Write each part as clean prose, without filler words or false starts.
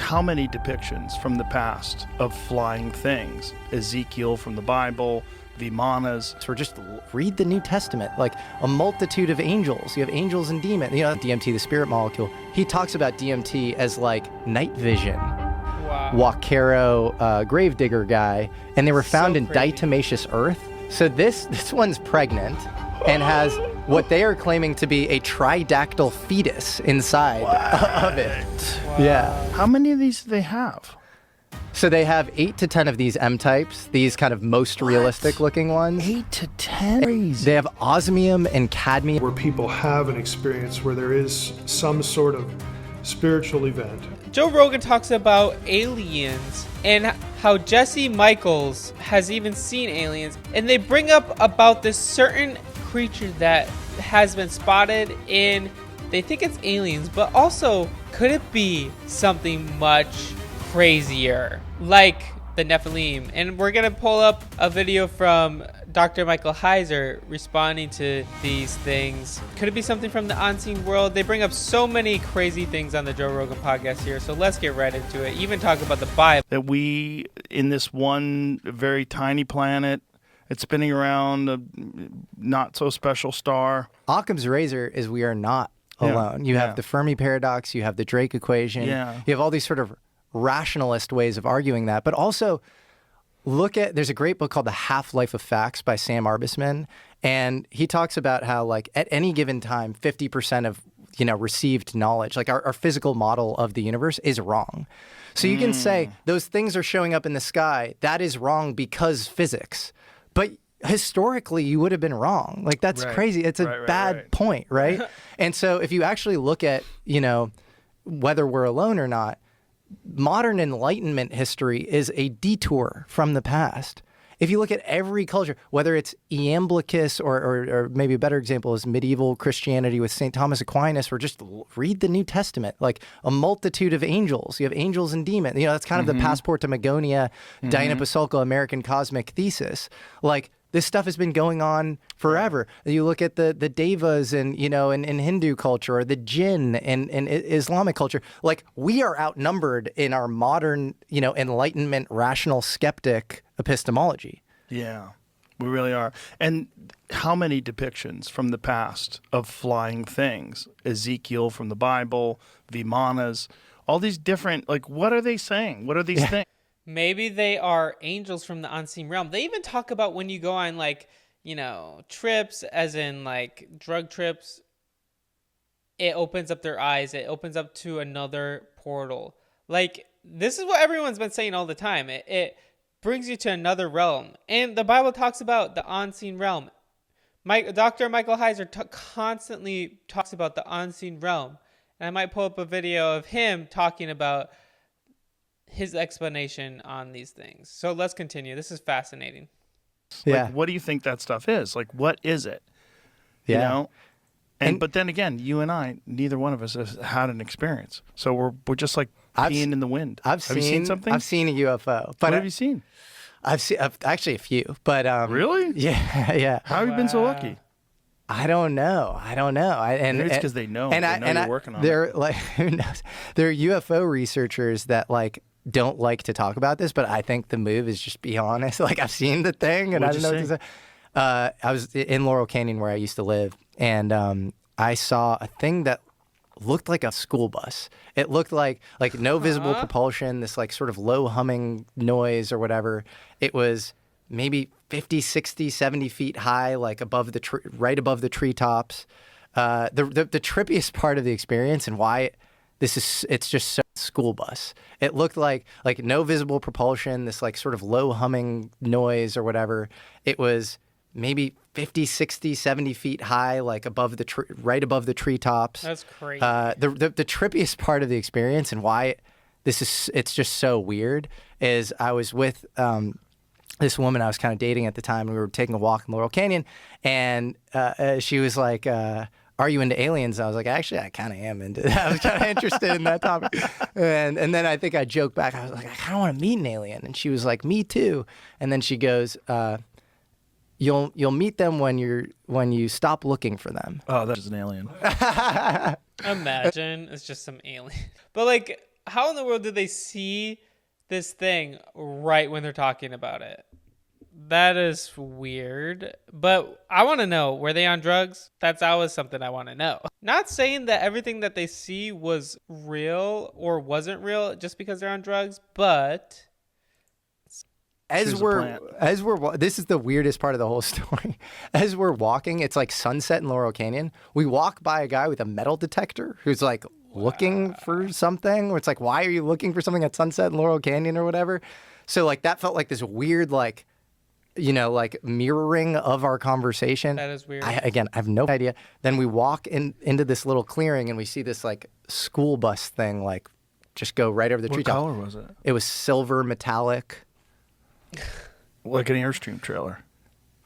how many depictions from the past of flying things? Ezekiel from the Bible, Vimanas. Or just read the New Testament, like a multitude of angels. You have angels and demons. You know, DMT, the spirit molecule. He talks about DMT as like night vision. Wow. Wakero, gravedigger guy, and they were found So in crazy. diatomaceous earth. So this one's pregnant and has what they are claiming to be a tridactyl fetus inside of it. Wow. Yeah. How many of these do they have? So they have 8 to 10 of these M types, these kind of most realistic looking ones. 8 to 10? Crazy. They have osmium and cadmium. Where people have an experience where there is some sort of spiritual event. Joe Rogan talks about aliens and how Jesse Michaels has even seen aliens. And they bring up about this certain creature that has been spotted in, they think it's aliens, but also could it be something much crazier, like the Nephilim? And we're gonna pull up a video from Dr. Michael Heiser responding to these things. Could it be something from the unseen world? They bring up so many crazy things on the Joe Rogan podcast here, so let's get right into it. Even talk about the Bible. That we, in this one very tiny planet, it's spinning around a not so special star. Occam's razor is we are not Yeah. alone. You have Yeah. the Fermi paradox, you have the Drake equation, Yeah. you have all these sort of rationalist ways of arguing that, but also there's a great book called The Half-Life of Facts by Sam Arbesman, and he talks about how like at any given time, 50% of received knowledge, like our physical model of the universe is wrong. So you can say those things are showing up in the sky, that is wrong because physics. But historically, you would have been wrong. Like, that's Right. crazy. It's a Right, bad right. point, right? And so if you actually look at, whether we're alone or not, modern Enlightenment history is a detour from the past. If you look at every culture, whether it's Iamblichus or maybe a better example is medieval Christianity with St. Thomas Aquinas, or just read the New Testament, like a multitude of angels. You have angels and demons. That's kind of the passport to Magonia, Diana Pasulka, American cosmic thesis. Like, this stuff has been going on forever. You look at the devas in Hindu culture, or the jinn in Islamic culture. Like, we are outnumbered in our modern, Enlightenment, rational skeptic epistemology. Yeah, we really are. And how many depictions from the past of flying things? Ezekiel from the Bible, Vimanas, all these different, like, what are they saying? What are these things? Maybe they are angels from the unseen realm. They even talk about when you go on trips, as in like drug trips, it opens up their eyes. It opens up to another portal. Like, this is what everyone's been saying all the time. It brings you to another realm. And the Bible talks about the unseen realm. Dr. Michael Heiser constantly talks about the unseen realm. And I might pull up a video of him talking about his explanation on these things. So let's continue. This is fascinating. Like, what do you think that stuff is? Like, what is it? Yeah. You know? But then again, you and I, neither one of us has had an experience. So we're just like peeing in the wind. Have you seen something? I've seen a UFO. But what have you seen? I've actually a few. But Really? Yeah, yeah. How have you been so lucky? I don't know. Maybe it's because they know. They know you're working on it. They're like, who knows? There are UFO researchers that like don't like to talk about this, but I think the move is just be honest. Like, I've seen the thing, and What'd I don't know you what to say. I was in Laurel Canyon where I used to live, and I saw a thing that looked like a school bus. It looked like no visible propulsion, this like sort of low humming noise or whatever. It was maybe 50, 60, 70 feet high, like above right above the treetops. The trippiest part of the experience and why it's just so school bus. It looked like no visible propulsion, this like sort of low humming noise or whatever. It was maybe 50, 60, 70 feet high, like right above the treetops. That's crazy. The trippiest part of the experience and why it's just so weird is I was with this woman I was kind of dating at the time. We were taking a walk in Laurel Canyon, and she was like, are you into aliens? And I was like, actually, I kind of am into that. I was kind of interested in that topic. And then I think I joked back. I was like, I kind of want to meet an alien. And she was like, me too. And then she goes, you'll meet them when you stop looking for them. Oh, that's an alien. Imagine it's just some alien. But like, how in the world did they see this thing right when they're talking about it? That is weird. But I want to know, were they on drugs? That's always something I want to know. Not saying that everything that they see was real or wasn't real just because they're on drugs, but As Choose a we're this is the weirdest part of the whole story. As we're walking, it's like sunset in Laurel Canyon. We walk by a guy with a metal detector who's like looking for something. It's like, why are you looking for something at sunset in Laurel Canyon or whatever? So like that felt like this weird like, you know, like mirroring of our conversation. that is weird. I have no idea. Then we walk into this little clearing and we see this like school bus thing like just go right over the What treetop. color was it? It was silver metallic. Like an Airstream trailer.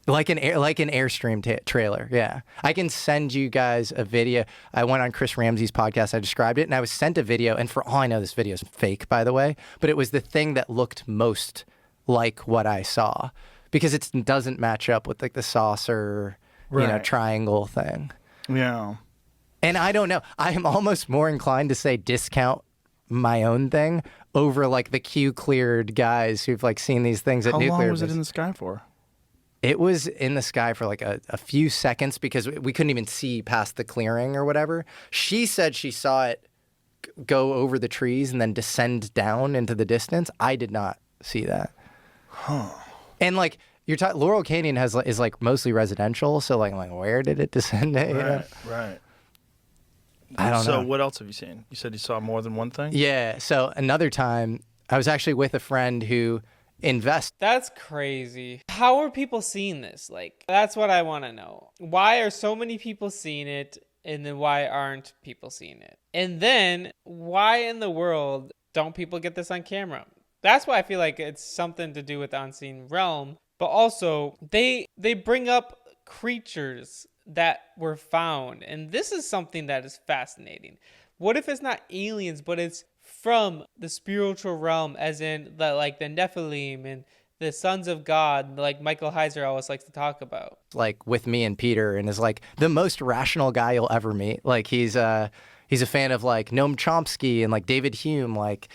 Like an Airstream trailer, yeah. I can send you guys a video. I went on Chris Ramsey's podcast. I described it, and I was sent a video. And for all I know, this video is fake, by the way. But it was the thing that looked most like what I saw, because it doesn't match up with like the saucer, Right. triangle thing. Yeah. And I don't know. I am almost more inclined to say discount my own thing over like the Q cleared guys who've like seen these things at How nuclear. long was it bases. in the sky for? It was in the sky for like a few seconds because we couldn't even see past the clearing or whatever. She said she saw it go over the trees and then descend down into the distance. I did not see that. Huh. And like you're talking, Laurel Canyon is like mostly residential, so like where did it descend? Right. I don't know. So what else have you seen? You said you saw more than one thing? Yeah. So another time, I was actually with a friend who invests. That's crazy. How are people seeing this? Like, that's what I want to know. Why are so many people seeing it? And then why aren't people seeing it? And then why in the world don't people get this on camera? That's why I feel like it's something to do with the unseen realm. But also, they bring up creatures that were found. And this is something that is fascinating. What if it's not aliens, but it's from the spiritual realm, as in the Nephilim and the sons of God, like Michael Heiser always likes to talk about. Like with me and Peter, and is like the most rational guy you'll ever meet. Like he's a fan of like Noam Chomsky and like David Hume. Like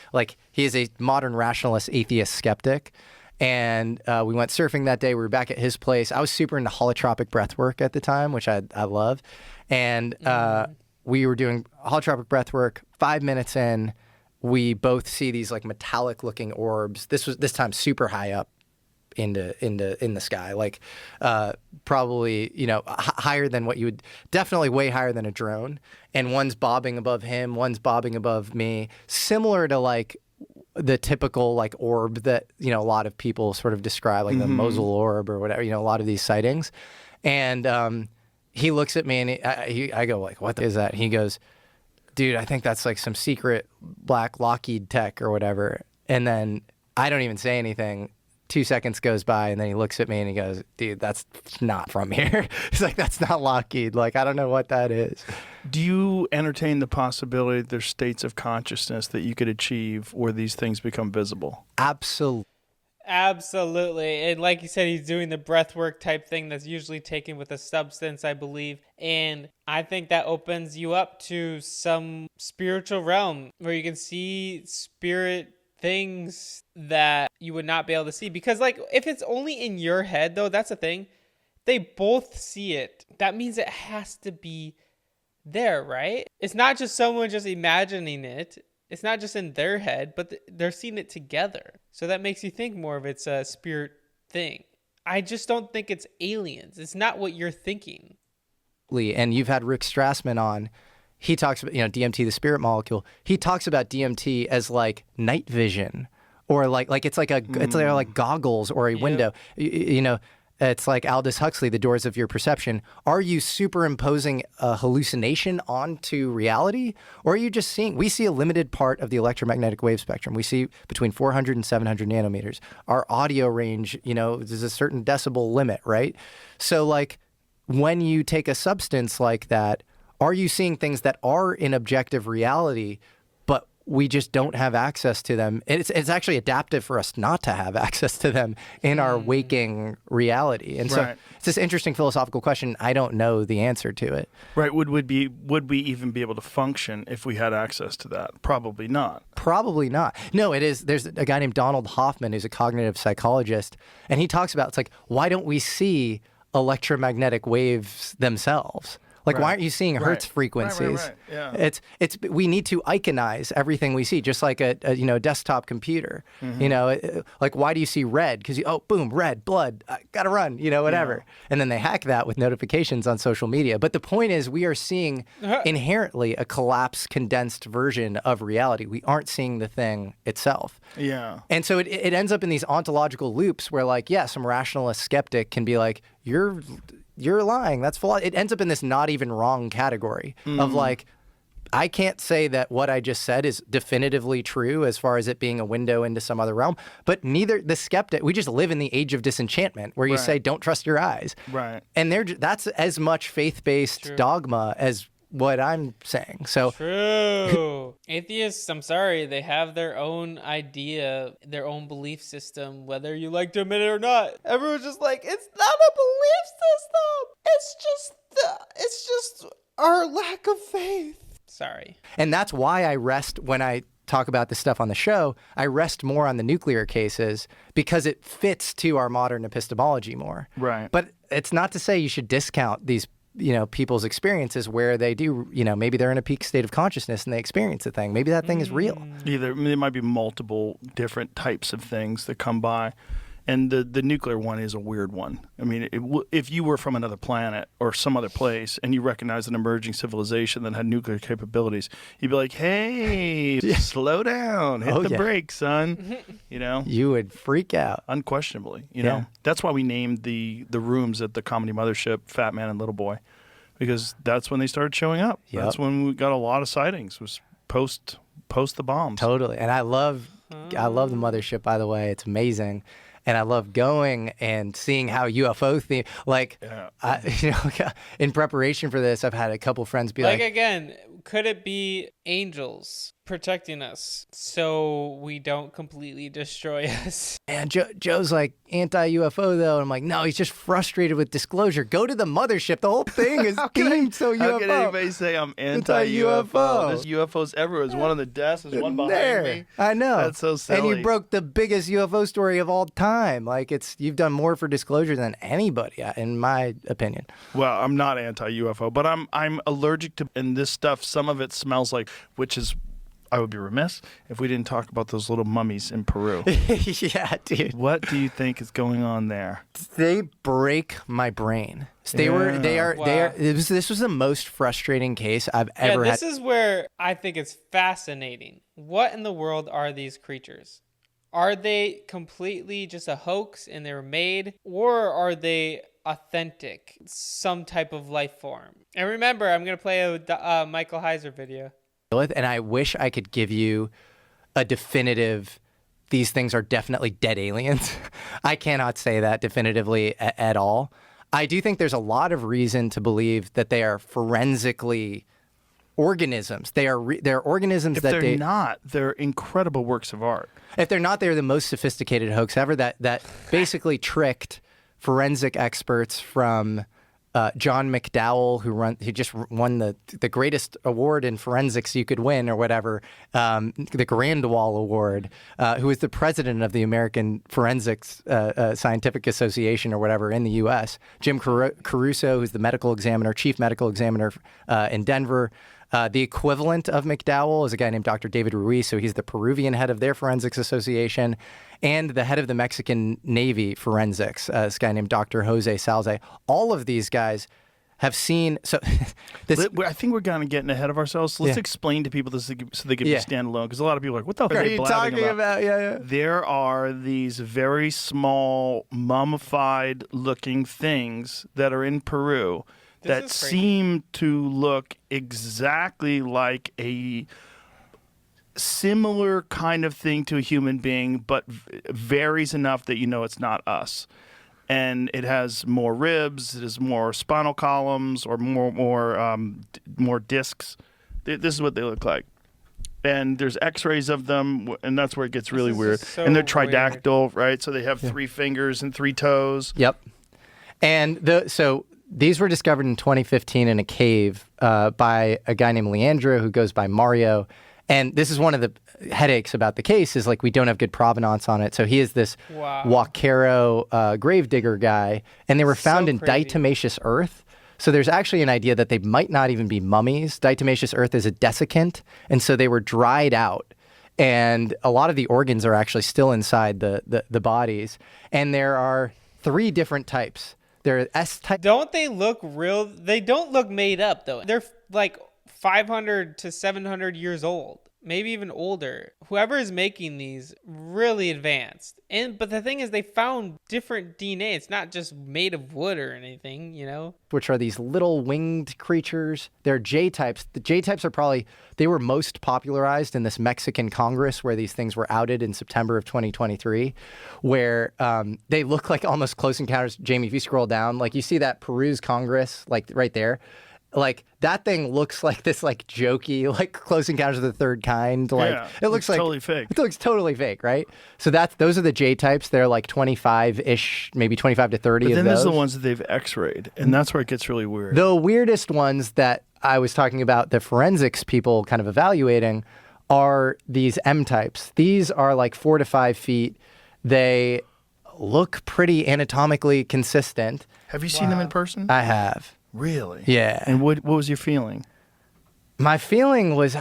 he is a modern rationalist, atheist skeptic. And we went surfing that day. We were back at his place. I was super into holotropic breathwork at the time, which I love. And we were doing holotropic breathwork. 5 minutes in, we both see these like metallic looking orbs. This time super high up in the sky, like probably higher than what you would, definitely way higher than a drone. And one's bobbing above him, one's bobbing above me, similar to like the typical like orb that a lot of people sort of describe, like the Mosul orb or whatever. A lot of these sightings. And he looks at me and I go like, "What is that?" He goes, "Dude, I think that's like some secret black Lockheed tech or whatever." And then I don't even say anything. 2 seconds goes by and then he looks at me and he goes, "Dude, that's not from here." He's like, "That's not Lockheed. Like, I don't know what that is." Do you entertain the possibility that there's states of consciousness that you could achieve where these things become visible? Absolutely. Absolutely. And like you said, he's doing the breathwork type thing that's usually taken with a substance, I believe. And I think that opens you up to some spiritual realm where you can see spirit things that you would not be able to see. Because like if it's only in your head though, that's the thing. They both see it. That means it has to be there, right? It's not just someone just imagining it. It's not just in their head, but they're seeing it together. So that makes you think more of it's a spirit thing. I just don't think it's aliens. It's not what you're thinking. And you've had Rick Strassman on. He talks about, DMT, the spirit molecule. He talks about DMT as like night vision, or like it's like it's like goggles or a window. It's like Aldous Huxley, The Doors of Your Perception. Are you superimposing a hallucination onto reality? Or are you just seeing, we see a limited part of the electromagnetic wave spectrum. We see between 400 and 700 nanometers. Our audio range, there's a certain decibel limit, right? So like when you take a substance like that, are you seeing things that are in objective reality, but we just don't have access to them. It's actually adaptive for us not to have access to them in our waking reality. And so Right. it's this interesting philosophical question. I don't know the answer to it. Right. Would we even be able to function if we had access to that? Probably not. Probably not. No, it is. There's a guy named Donald Hoffman who's a cognitive psychologist, and he talks about, it's like, why don't we see electromagnetic waves themselves? Like, why Right. aren't you seeing Right. Hertz frequencies? Right. Yeah. It's we need to iconize everything we see, just like a desktop computer. Mm-hmm. Like, why do you see red? Because boom, red, blood, I gotta run, whatever. And then they hack that with notifications on social media. But the point is, we are seeing inherently a collapsed, condensed version of reality. We aren't seeing the thing itself. Yeah. And so it ends up in these ontological loops where, like, some rationalist skeptic can be like, you're lying. That's false. It ends up in this not even wrong category of, like, I can't say that what I just said is definitively true as far as it being a window into some other realm, but neither the skeptic, we just live in the age of disenchantment where you Right. say, don't trust your eyes. Right. And that's as much faith-based dogma as what I'm saying. So True. Atheists, I'm sorry, they have their own idea, their own belief system, whether you like to admit it or not. Everyone's just like, it's not a belief system. It's just our lack of faith. Sorry. And that's why I rest when I talk about this stuff on the show. I rest more on the nuclear cases because it fits to our modern epistemology more. Right. But it's not to say you should discount these, people's experiences where they do, maybe they're in a peak state of consciousness and they experience a thing. Maybe that thing is real. There might be multiple different types of things that come by. And the nuclear one is a weird one. I mean, if you were from another planet or some other place and you recognized an emerging civilization that had nuclear capabilities, you'd be like, hey, slow down. Hit the brakes, son. You would freak out. Unquestionably. Yeah. That's why we named the rooms at the Comedy Mothership Fat Man and Little Boy, because that's when they started showing up. Yep. That's when we got a lot of sightings, was post the bombs. Totally. And I love the mothership, by the way. It's amazing. And I love going and seeing how UFO theme, like, in preparation for this, I've had a couple friends be like, again, could it be angels protecting us so we don't completely destroy us? and Joe's like, anti-UFO though. And I'm like, no, he's just frustrated with disclosure. Go to the mothership. The whole thing is themed so UFO. How can anybody say I'm anti-UFO? There's UFOs everywhere. There's one on the desk. There's one behind me. I know. That's so silly. And you broke the biggest UFO story of all time. Like, you've done more for disclosure than anybody, in my opinion. Well, I'm not anti-UFO, but I'm allergic to, and this stuff, some of it smells like, which is, I would be remiss if we didn't talk about those little mummies in Peru. Yeah, dude. What do you think is going on there? They break my brain. So this was the most frustrating case I've ever had. This is where I think it's fascinating. What in the world are these creatures? Are they completely just a hoax and they were made, or are they authentic, some type of life form? And remember, I'm going to play a Michael Heiser video. And I wish I could give you a definitive, these things are definitely dead aliens. I cannot say that definitively at all. I do think there's a lot of reason to believe that they are forensically organisms. They're organisms If that they're not, they're incredible works of art. If they're not, they're the most sophisticated hoax ever that basically tricked forensic experts from John McDowell, who just won the greatest award in forensics you could win or whatever, the Grand Wall Award, who is the president of the American Forensics Scientific Association or whatever in the U.S. Jim Caruso, who's the chief medical examiner in Denver. The equivalent of McDowell is a guy named Dr. David Ruiz, so he's the Peruvian head of their forensics association, and the head of the Mexican Navy forensics, this guy named Dr. Jose Salze. All of these guys have seen. So I think we're kind of getting ahead of ourselves. Let's explain to people this so they can be standalone, because a lot of people are like, what the fuck are you talking about? Yeah. There are these very small, mummified looking things that are in Peru that seem to look exactly like a similar kind of thing to a human being, but varies enough that it's not us. And it has more ribs, it has more spinal columns, or more discs. This is what they look like. and there's X-rays of them, and that's where it gets really is weird. just so And they're weird. tridactyl, right? So they have 3 fingers and 3 toes. Yep. And so these were discovered in 2015 in a cave by a guy named Leandro who goes by Mario. And this is one of the headaches about the case is like we don't have good provenance on it. So he is this Wow. Huacaro gravedigger guy, and they were found So in crazy. diatomaceous earth. So there's actually an idea that they might not even be mummies. Diatomaceous earth is a desiccant, and so they were dried out. And a lot of the organs are actually still inside the bodies. And there are 3 different types. There are S-type. Don't they look real? They don't look made up though. They're like 500 to 700 years old, maybe even older. Whoever is making these really advanced. But the thing is, they found different DNA. It's not just made of wood or anything, you know. Which are these little winged creatures. They're J-types. The J-types are they were most popularized in this Mexican Congress where these things were outed in September of 2023, where they look like almost Close Encounters. Jamie, if you scroll down, like you see that Peru's Congress, like right there. Like that thing looks like this like jokey like Close Encounters of the Third Kind. Like Yeah, it looks like totally fake. It looks totally fake, right? So those are the J types. They're like 25-ish, maybe 25 to 30 But of then those. there's the ones that they've X-rayed, and that's where it gets really weird. The weirdest ones that I was talking about, the forensics people kind of evaluating, are these M types. These are like 4 to 5 feet. They look pretty anatomically consistent. Have you seen them in person? I have. Really? Yeah. And what was your feeling? My feeling was,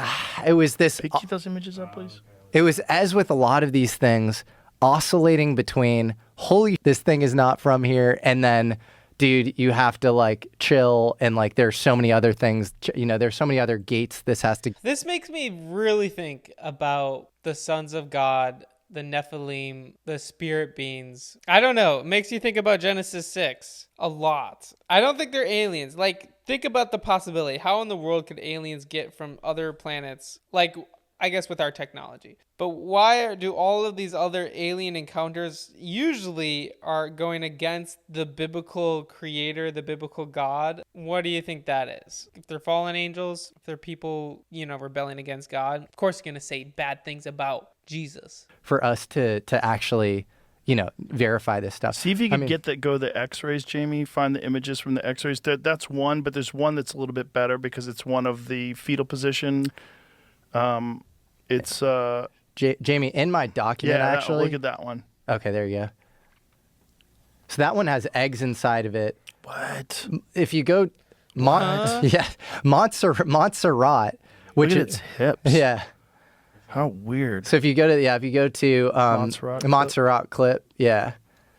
it was this. Keep those images up, please. It was, as with a lot of these things, oscillating between, holy, this thing is not from here, and then, dude, you have to like chill, and like there's so many other things, there's so many other gates this has to. This makes me really think about the sons of God, the Nephilim, the spirit beings. I don't know. It makes you think about Genesis 6 a lot. I don't think they're aliens. Like, think about the possibility. How in the world could aliens get from other planets? Like, I guess with our technology. But why do all of these other alien encounters usually are going against the biblical creator, the biblical God? What do you think that is? If they're fallen angels, if they're people, rebelling against God, of course you're going to say bad things about Jesus. For us to actually, verify this stuff. See if you can go the X-rays, Jamie. Find the images from the X-rays. That's one, but there's one that's a little bit better because it's one of the fetal position. It's Jamie, in my document, actually. Look at that one. Okay, there you go. So that one has eggs inside of it. What? If you go, Montserrat, which Look at is its hips. yeah. How weird. So if you go to Montserrat clip, yeah.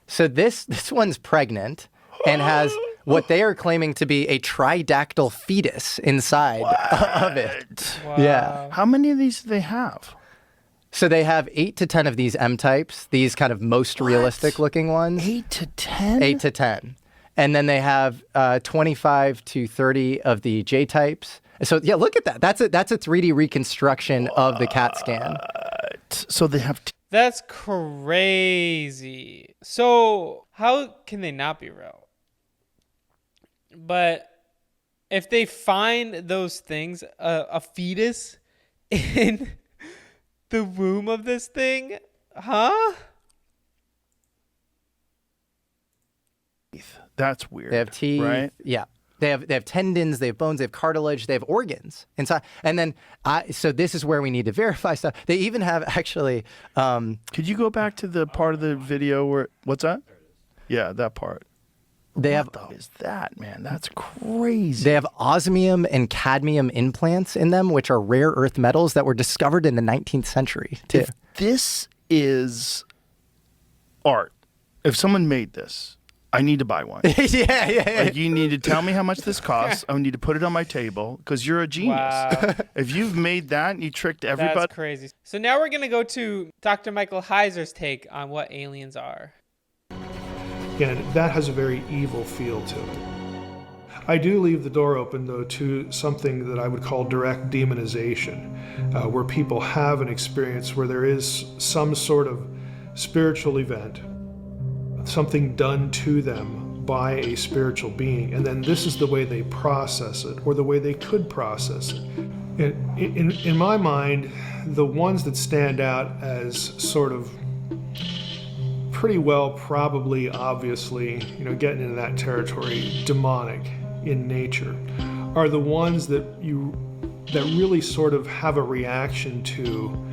So this one's pregnant and has what they are claiming to be a tridactyl fetus inside of it. Wow. Yeah. How many of these do they have? So they have 8 to 10 of these M types, these kind of most realistic looking ones. 8 to 10? 8 to 10. And then they have 25 to 30 of the J types. So yeah, look at that. That's a 3D reconstruction of the CAT scan. So they have. That's crazy. So how can they not be real? But if they find those things, a fetus in the womb of this thing, huh? That's weird. They have teeth. right? Yeah. They have tendons, they have bones, they have cartilage, they have organs inside. And then, so this is where we need to verify stuff. They even have actually. Could you go back to the part of the video where what's that? Yeah, that part. They have. What is that, man? That's crazy. They have osmium and cadmium implants in them, which are rare earth metals that were discovered in the 19th century, too. If this is art, if someone made this, I need to buy one. yeah. Like, you need to tell me how much this costs. I need to put it on my table because you're a genius. Wow. If you've made that and you tricked everybody. That's crazy. So now we're going to go to Dr. Michael Heiser's take on what aliens are. And that has a very evil feel to it. I do leave the door open, though, to something that I would call direct demonization, where people have an experience where there is some sort of spiritual event, something done to them by a spiritual being, and then this is the way they process it, or the way they could process it. In my mind, the ones that stand out as sort of pretty well, probably, obviously, getting into that territory, demonic in nature, are the ones that really sort of have a reaction to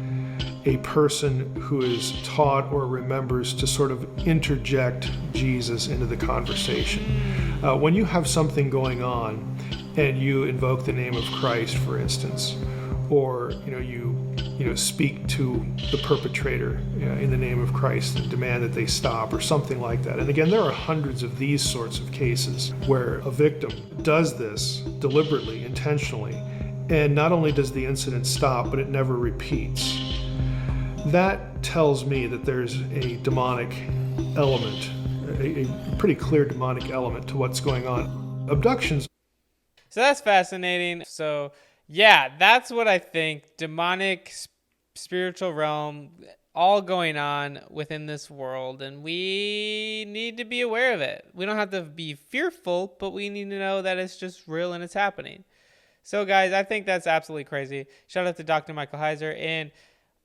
a person who is taught or remembers to sort of interject Jesus into the conversation. When you have something going on and you invoke the name of Christ, for instance, or you speak to the perpetrator in the name of Christ and demand that they stop or something like that. And again, there are hundreds of these sorts of cases where a victim does this deliberately, intentionally, and not only does the incident stop, but it never repeats. That tells me that there's a demonic element, a pretty clear demonic element to what's going on. Abductions. So that's fascinating. So yeah, that's what I think. Demonic, spiritual realm, all going on within this world, and we need to be aware of it. We don't have to be fearful, but we need to know that it's just real and it's happening. So guys, I think that's absolutely crazy. Shout out to Dr. Michael Heiser and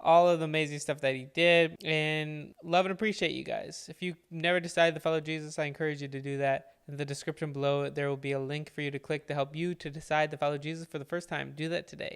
all of the amazing stuff that he did, and love and appreciate you guys. If you never decided to follow Jesus, I encourage you to do that. In the description below, there will be a link for you to click to help you to decide to follow Jesus for the first time. Do that today.